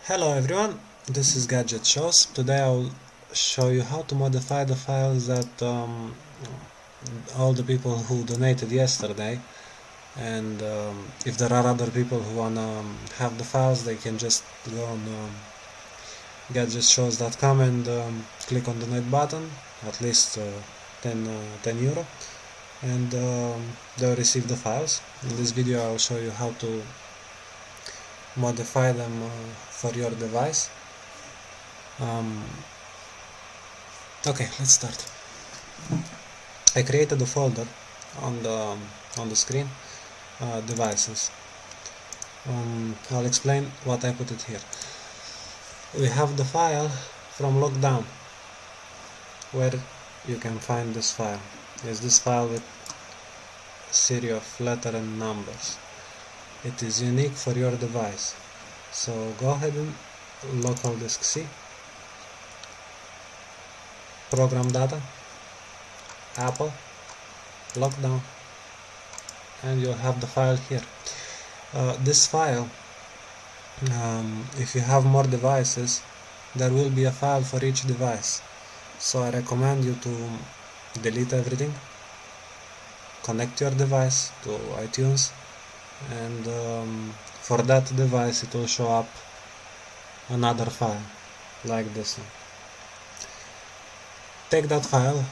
Hello everyone, this is Gadget Shows. Today I'll show you how to modify the files that all the people who donated yesterday, and if there are other people who wanna have the files, they can just go on gadgetshows.com and click on the donate button, at least 10 euro, and they'll receive the files. In this video I'll show you how to modify them for your device. Okay, let's start. I created a folder on the screen, devices. I'll explain what I put it here. We have the file from Lockdown, where you can find this file. Is this file with a series of letters and numbers. It is unique for your device. So go ahead and local disk C, program data, Apple, Lockdown, and you'll have the file here. This file, if you have more devices, there will be a file for each device. So I recommend you to delete everything, connect your device to iTunes, and for that device it will show up another file like this one. Take that file,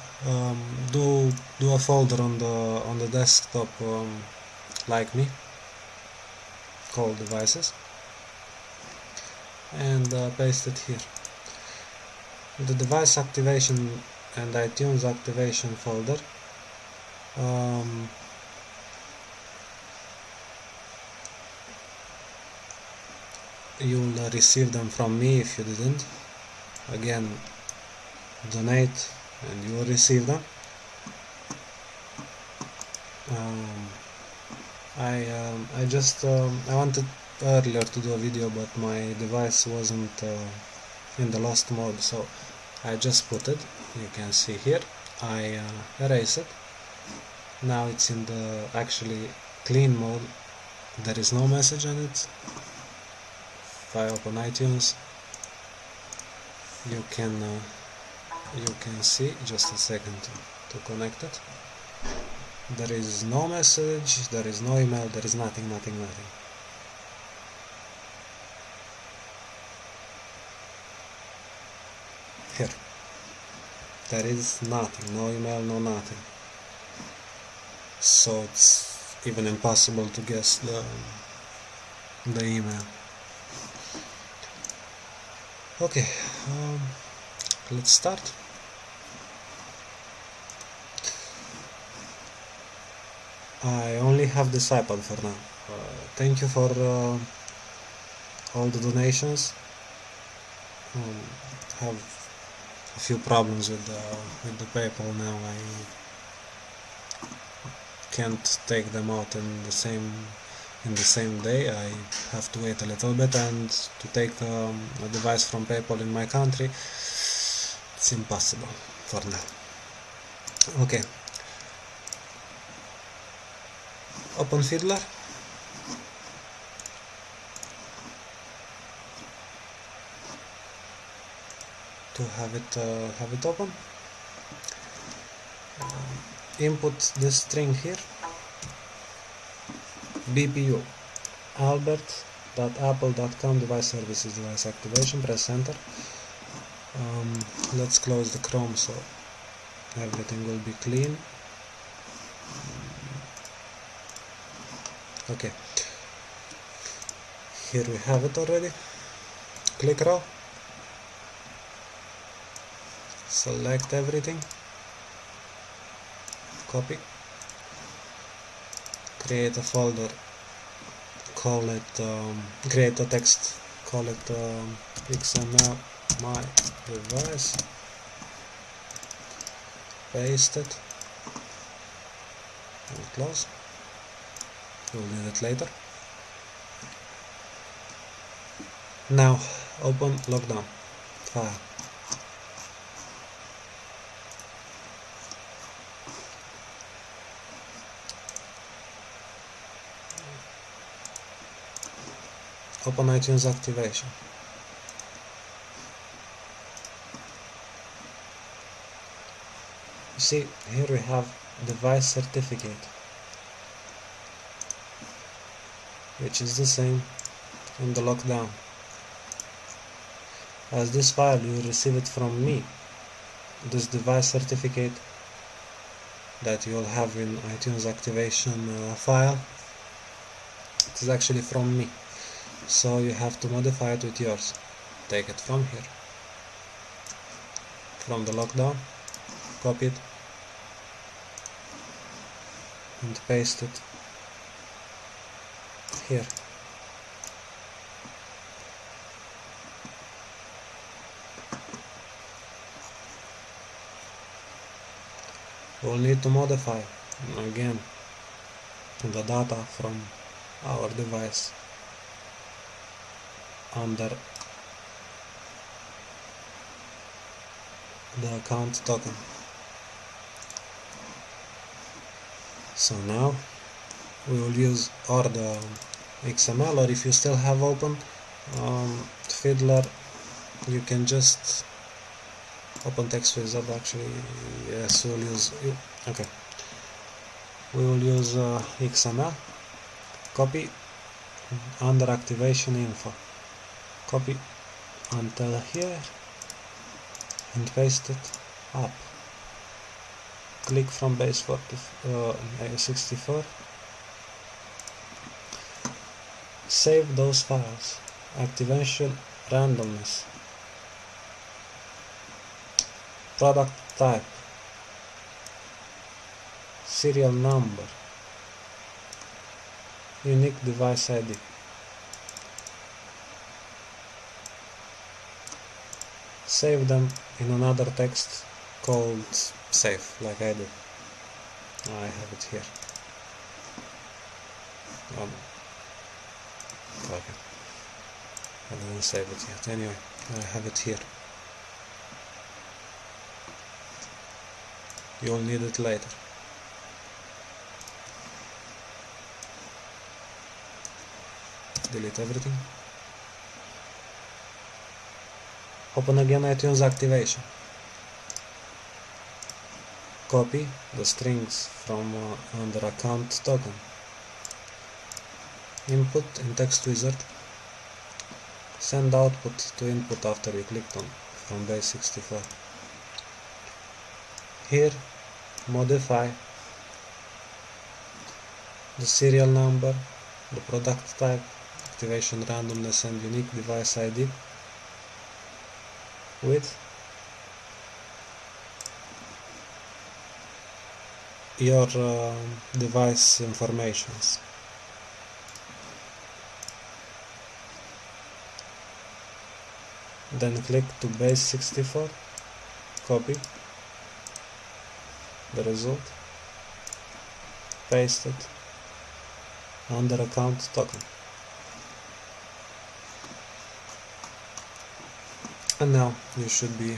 do a folder on the desktop, like me, called devices, and paste it here. The device activation and iTunes activation folder, you'll receive them from me if you didn't. Again, donate and you will receive them. I wanted earlier to do a video, but my device wasn't in the lost mode, so I just put it. You can see here I erase it. Now it's in the actually clean mode. There is no message on it. If I open iTunes, you can see, just a second to connect it. There is no message, there is no email, there is nothing. Here, there is nothing, no email, no nothing. So it's even impossible to guess the email. Okay, let's start. I only have this iPad for now. Thank you for all the donations. Have a few problems with the PayPal now. I can't take them out in the same day. I have to wait a little bit, and to take a device from PayPal in my country, it's impossible for now. Okay. Open Fiddler. To have it open, input this string here, BPU albert.apple.com device services device activation. Press enter. Let's close the Chrome so everything will be clean. Okay, here we have it already. Click row, select everything, copy, create a folder, call it, create a text, call it XML my device, paste it, and close. We'll need it later. Now open Lockdown file. Open iTunes activation. You see, here we have device certificate, which is the same in the lockdown. As this file you receive it from me, this device certificate that you'll have in iTunes activation file, it is actually from me, so you have to modify it with yours. Take it from here, from the lockdown, copy it and paste it here. We'll need to modify again the data from our device under the account token. So now we will use or the XML, or if you still have open Fiddler, you can just open text wizard. Actually, yes, we'll use okay. We will use XML. Copy under activation info. Copy until here and paste it up. Click from base 64. Save those files. Activation randomness. Product type. Serial number. Unique device ID. Save them in another text called save, like I did. I have it here. Okay. I didn't save it yet. Anyway, I have it here. You'll need it later. Delete everything. Open again iTunes activation. Copy the strings from under account token. Input in text wizard. Send output to input after you clicked on from base 64. Here modify the serial number, the product type, activation randomness and unique device ID with your device informations. Then click to base 64, copy the result, paste it under account token. And now you should be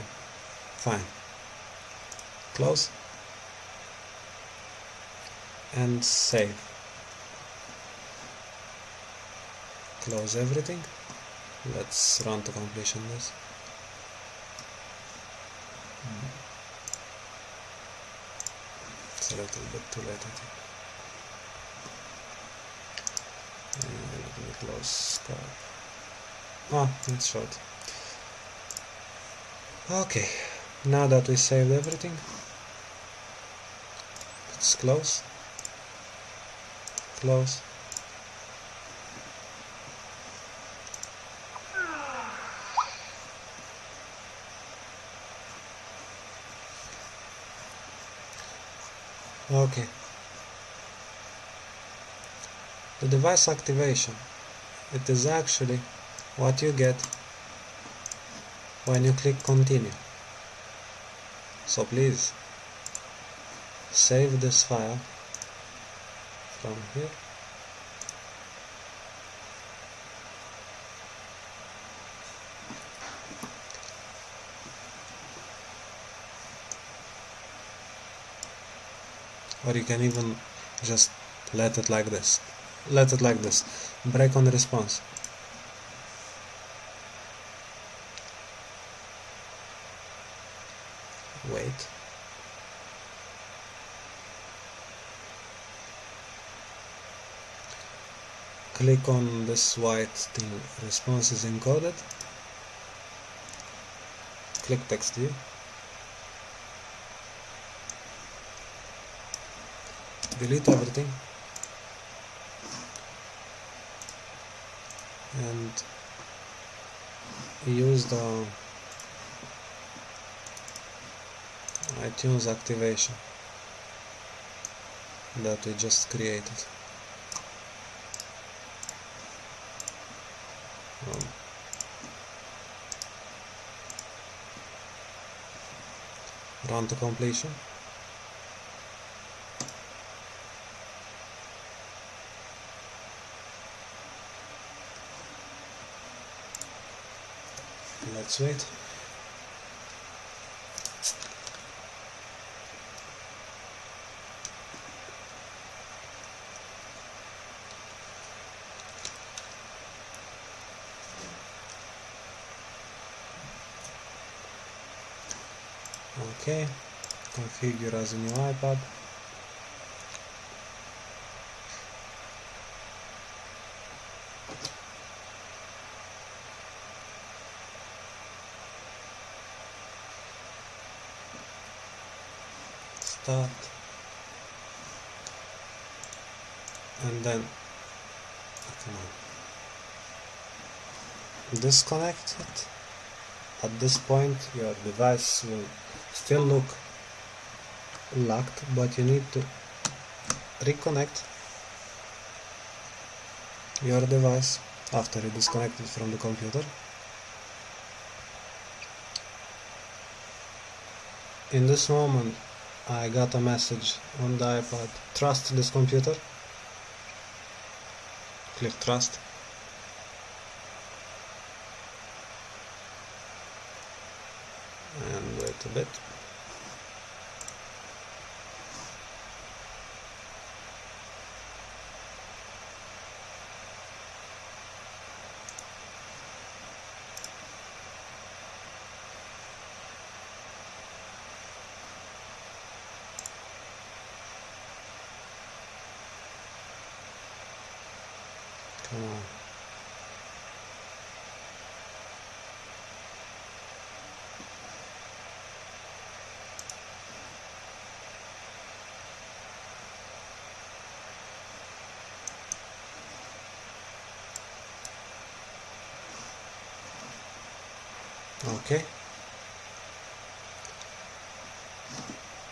fine. Close and save. Close everything. Let's run to completion this. It's a little bit too late, I think. Let me close Skype. Ah, it's short. Okay, now that we saved everything, let's close. Close. Okay. The device activation, it is actually what you get when you click continue. So please save this file from here. Or you can even just let it like this. Let it like this. Break on response. Wait. click on this white thing, response is encoded, click text view, delete everything, and use the iTunes activation that we just created. Run to completion. Let's wait. Okay, configure as a new iPad. Start, and then disconnect it. At this point your device will still look locked, but you need to reconnect your device after you disconnect it from the computer. In this moment I got a message on the iPad, trust this computer. Click trust. And wait a bit. Come on. Okay.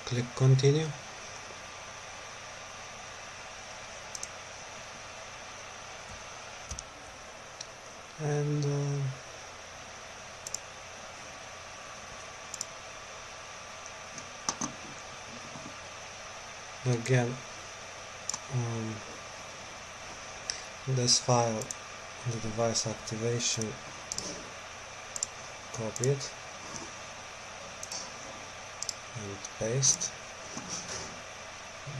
Click continue. And again this file, the device activation, copy it and paste,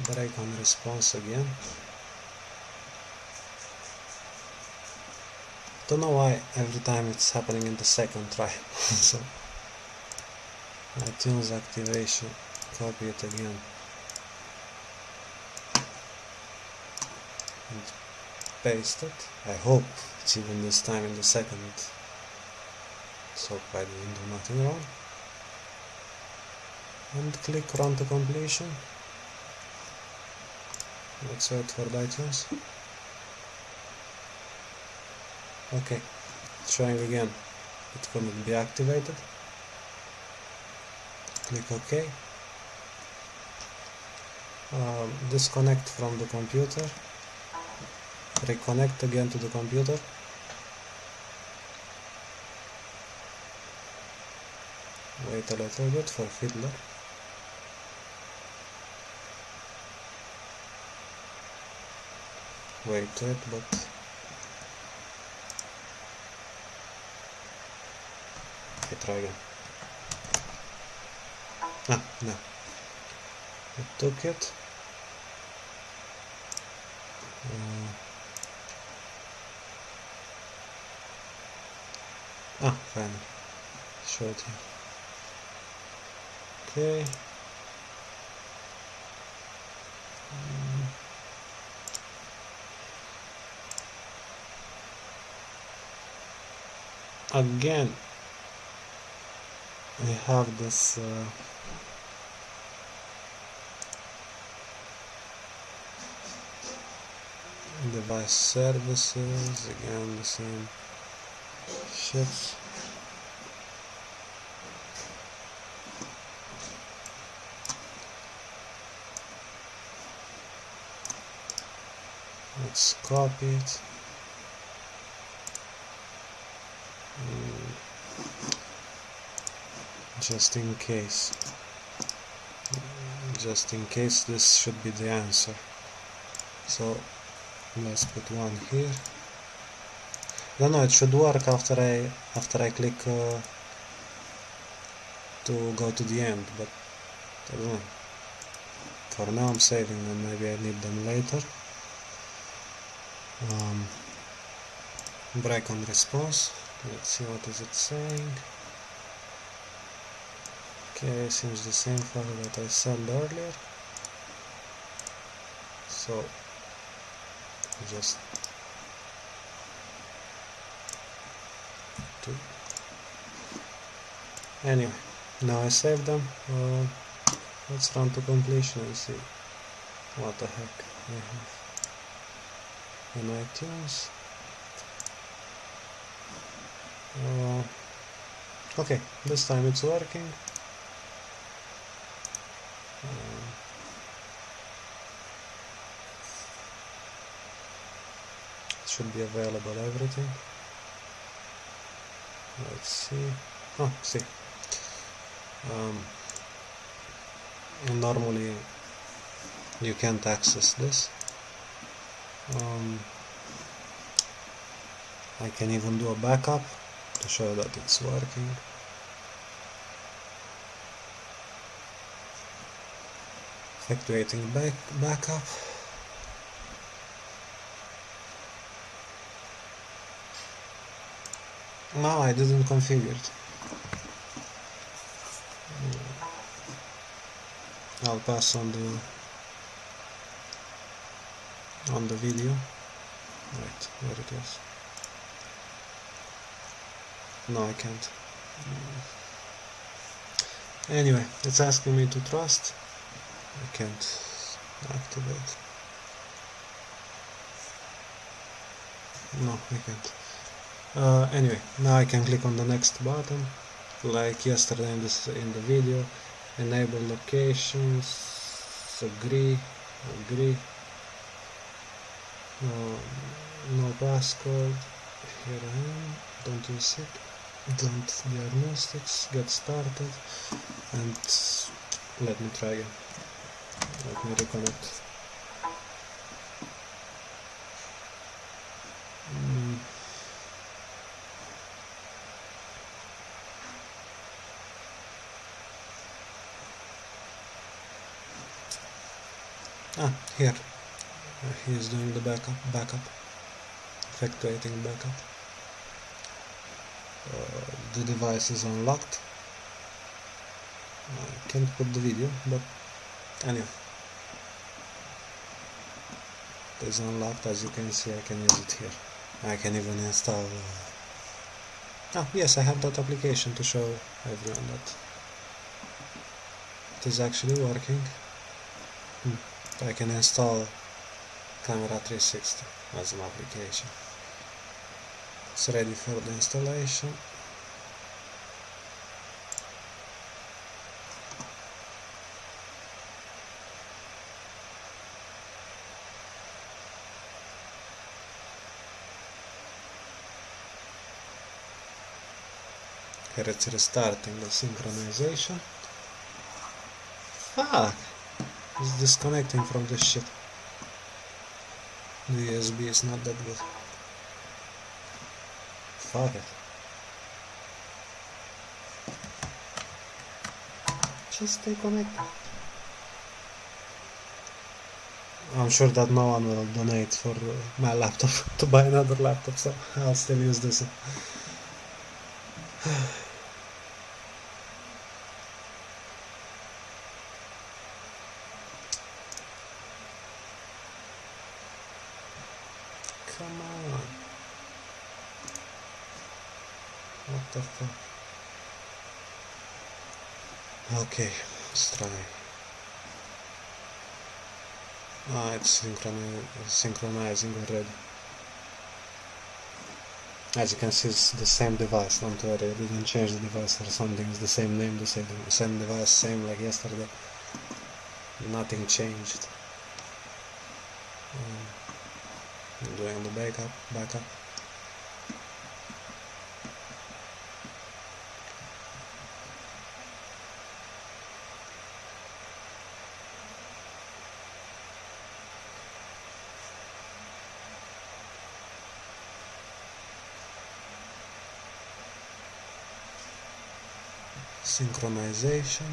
break on response again. Don't know why every time it's happening in the second try. So iTunes activation, copy it again and paste it. I hope it's even this time in the second, so I didn't do nothing wrong. And click run to completion. Let's wait for the iTunes. Okay, it's showing again it couldn't be activated. Click OK. Disconnect from the computer, reconnect again to the computer. Wait a little bit for Fiddler. Wait to it, but okay, try again. Ah, no. It took it. Finally. Show it here. Okay. again I have this device services, again the same shit. Let's copy it. Just in case this should be the answer. So let's put one here. No, it should work after I click to go to the end, but I don't know. For now I'm saving them, maybe I need them later. Break on response. Let's see what is it saying. Okay, seems the same file that I sent earlier. So just anyway, now I saved them. Let's run to completion and see what the heck I have in iTunes. Okay, this time it's working. It should be available everything. Let's see. Oh, see. Normally you can't access this. I can even do a backup to show that it's working. Effectuating backup. No, I didn't configure it. I'll pass on the video. Right, where it was. No, I can't. Anyway, it's asking me to trust. I can't activate. No, I can't. Anyway, now I can click on the next button, like yesterday in the video. Enable locations. Agree. No passcode. Here I am. Don't use it. Don't diagnostics. Get started. And let me try again. Let me reconnect. Here. He is doing the backup. Effectuating backup. The device is unlocked. I can't put the video, but anyway. It is unlocked, as you can see. I can use it here. I can even install... yes, I have that application to show everyone that it is actually working. I can install Camera 360 as an application. It's ready for the installation. Here it's restarting the synchronization. Fuck! It's disconnecting from this shit. The USB is not that good. Fuck it. Just stay connected. I'm sure that no one will donate for my laptop to buy another laptop, so I'll still use this one. Come on. What the fuck? Okay, let's try. It's synchronizing already. As you can see, it's the same device, don't worry, I didn't change the device or something, it's the same name, the same device, same like yesterday. Nothing changed. Doing the backup. Synchronization.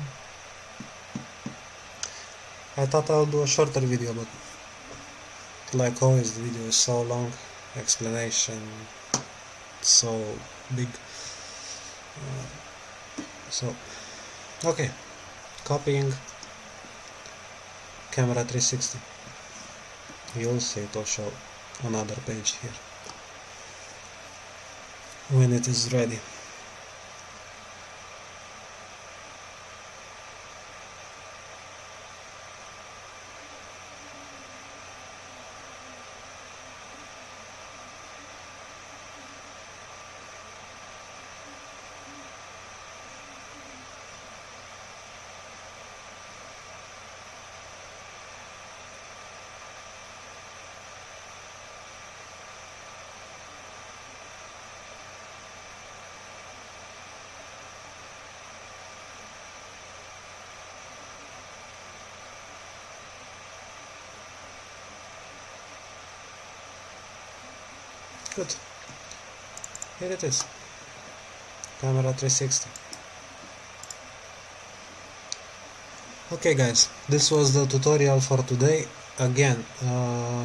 I thought I'll do a shorter video, but like always the video is so long, explanation so big. So okay, copying camera 360. You'll see it will show another page here when it is ready. Good. Here it is. Camera 360. Okay guys, this was the tutorial for today. Again,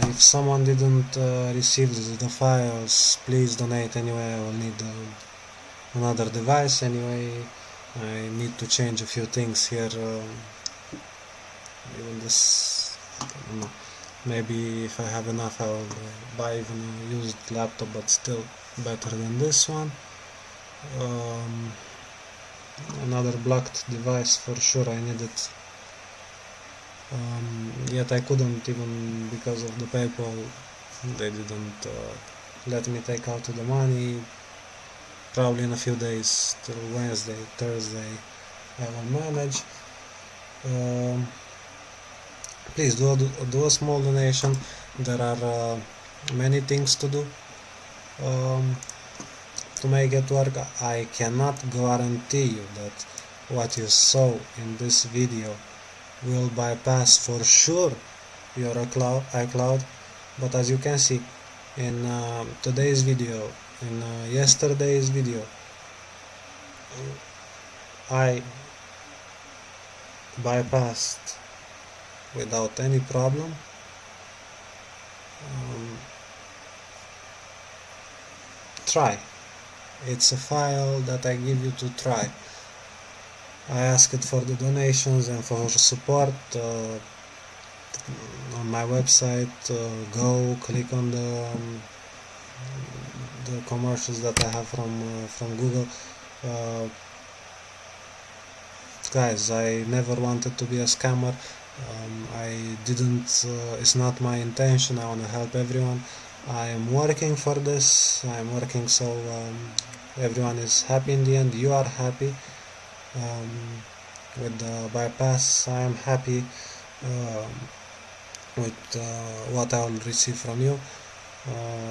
if someone didn't receive the files, please donate anyway. I will need another device anyway. I need to change a few things here. Even this, I don't know. Maybe if I have enough I'll buy even a used laptop, but still better than this one. Another blocked device for sure I needed. Yet I couldn't, even because of the PayPal. They didn't let me take out the money. Probably in a few days, till Wednesday, Thursday, I will manage. Please do a small donation. There are many things to do to make it work. I cannot guarantee you that what you saw in this video will bypass for sure your iCloud, but as you can see in today's video, in yesterday's video, I bypassed without any problem. Try. It's a file that I give you to try. I asked for the donations and for support on my website. Go click on the commercials that I have from Google. Guys, I never wanted to be a scammer. I didn't. It's not my intention. I want to help everyone. I am working for this. I am working so everyone is happy in the end. You are happy. With the bypass, I am happy with what I will receive from you,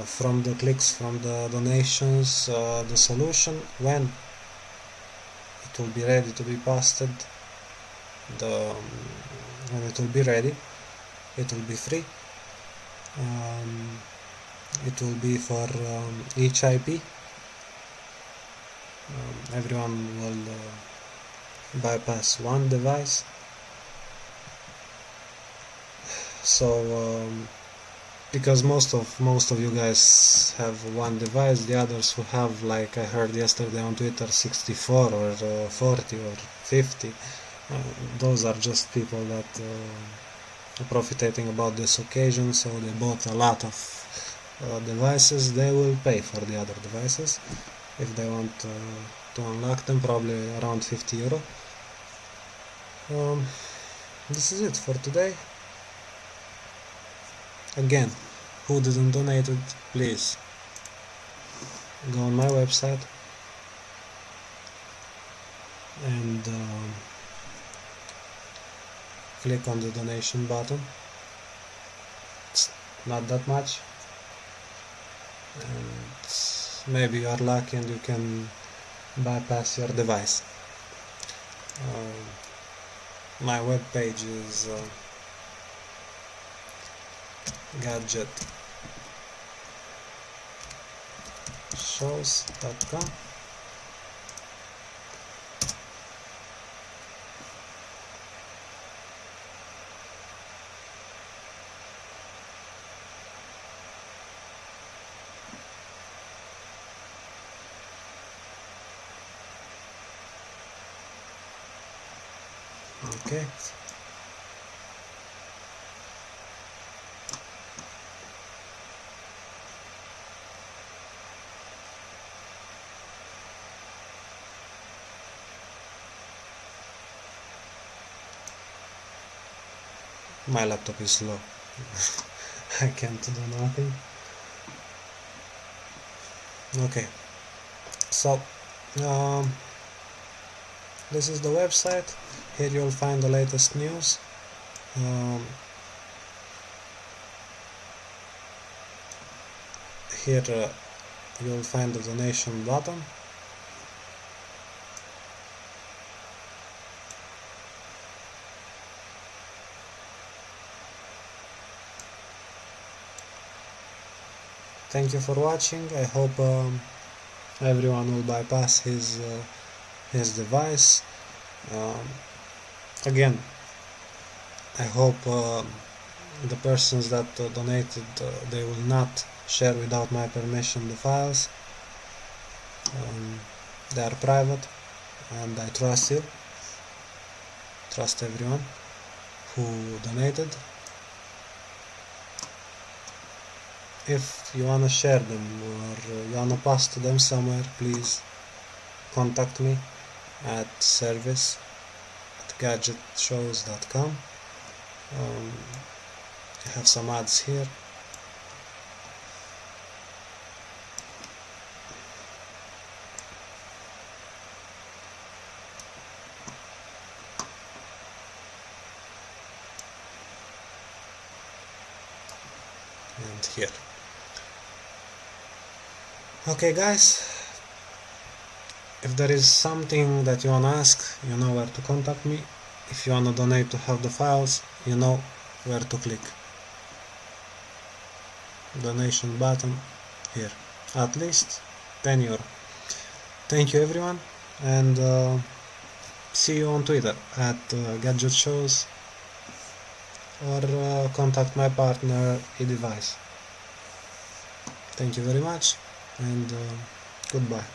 from the clicks, from the donations. The solution, when it will be ready to be posted, when it will be ready, it will be free. It will be for each IP. Everyone will bypass one device. So because most of you guys have one device, the others who have, like I heard yesterday on Twitter, 64 or 40 or 50, those are just people that are profiting about this occasion, so they bought a lot of devices. They will pay for the other devices. if they want to unlock them, probably around 50 euro. This is it for today. Again, who didn't donate it, please go on my website and click on the donation button. It's not that much, and maybe you are lucky and you can bypass your device. My web page is gadgetshows.com. Okay. My laptop is slow. I can't do nothing. Okay, so this is the website. Here you'll find the latest news. Here you'll find the donation button. Thank you for watching. I hope everyone will bypass his device. Again, I hope the persons that donated, they will not share without my permission the files. They are private, and I trust you. Trust everyone who donated. If you wanna share them or you wanna pass to them somewhere, please contact me at service@gadgetshows.com. I have some ads here. And here. Okay guys, if there is something that you wanna ask, you know where to contact me. If you wanna donate to have the files, you know where to click. Donation button here. At least 10 euro. Thank you everyone, and see you on Twitter at Gadget Shows, or contact my partner eDevice. Thank you very much, and goodbye.